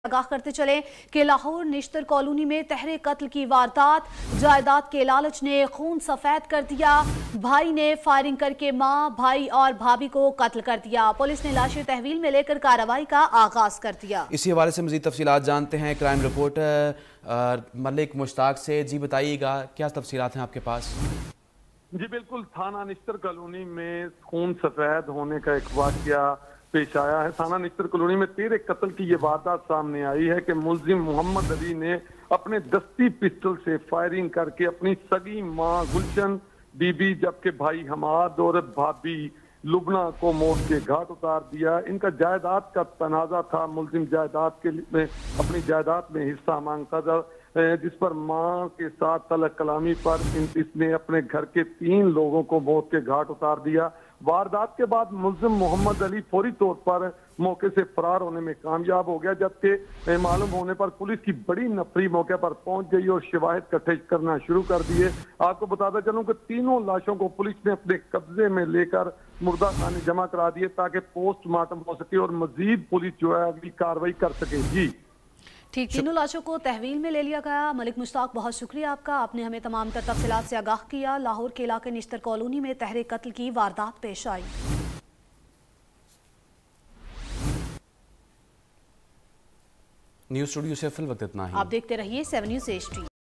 आगाह करते चले कि लाहौर निश्तर कॉलोनी में तहरीक कत्ल की वारदात, जायदाद के लालच ने खून सफेद कर दिया। भाई ने फायरिंग करके मां, भाई और भाभी को कत्ल कर दिया। पुलिस ने लाशें तहवील में लेकर कार्रवाई का आगाज कर दिया। इसी हवाले से मजीद तफसीलात जानते हैं क्राइम रिपोर्टर मलिक मुश्ताक से। जी बताइएगा, क्या तफसीलात हैं आपके पास? जी बिल्कुल, थाना निश्तर कॉलोनी में खून सफेद होने का एक वाकया पेश आया है। थाना निश्तर कॉलोनी में तहरीक कत्ल की ये वारदात सामने आई है कि मुलजिम मोहम्मद अली ने अपने दस्ती पिस्टल से फायरिंग करके अपनी सगी मां गुलशन बीबी जबकि भाई हमाद और भाभी लुबना को मौत के घाट उतार दिया। इनका जायदाद का तनाजा था। मुलजिम जायदाद के लिए अपनी जायदाद में हिस्सा मांगता था, जिस पर मां के साथ तलक कलामी पर इसने अपने घर के 3 लोगों को मौत के घाट उतार दिया। वारदात के बाद मुलजिम मोहम्मद अली फौरी तौर पर मौके से फरार होने में कामयाब हो गया, जबकि मालूम होने पर पुलिस की बड़ी नफरी मौके पर पहुंच गई और शवाहिद इकट्ठे करना शुरू कर दिए। आपको बताता चलूं कि तीनों लाशों को पुलिस ने अपने कब्जे में लेकर मुर्दा खाने जमा करा दिए ताकि पोस्टमार्टम हो सके और मजीद पुलिस जो है अगली कार्रवाई कर सके। जी ठीक, तीनों लाशों को तहवील में ले लिया गया। मलिक मुश्ताक, बहुत शुक्रिया आपका, आपने हमें तमाम तर तफसीलात से आगाह किया। लाहौर के इलाके निश्तर कॉलोनी में तहरीक कत्ल की वारदात पेश आई। न्यूज़ स्टूडियो से फिल वक्त इतना ही। आप देखते रहिए 7 न्यूज़ HD।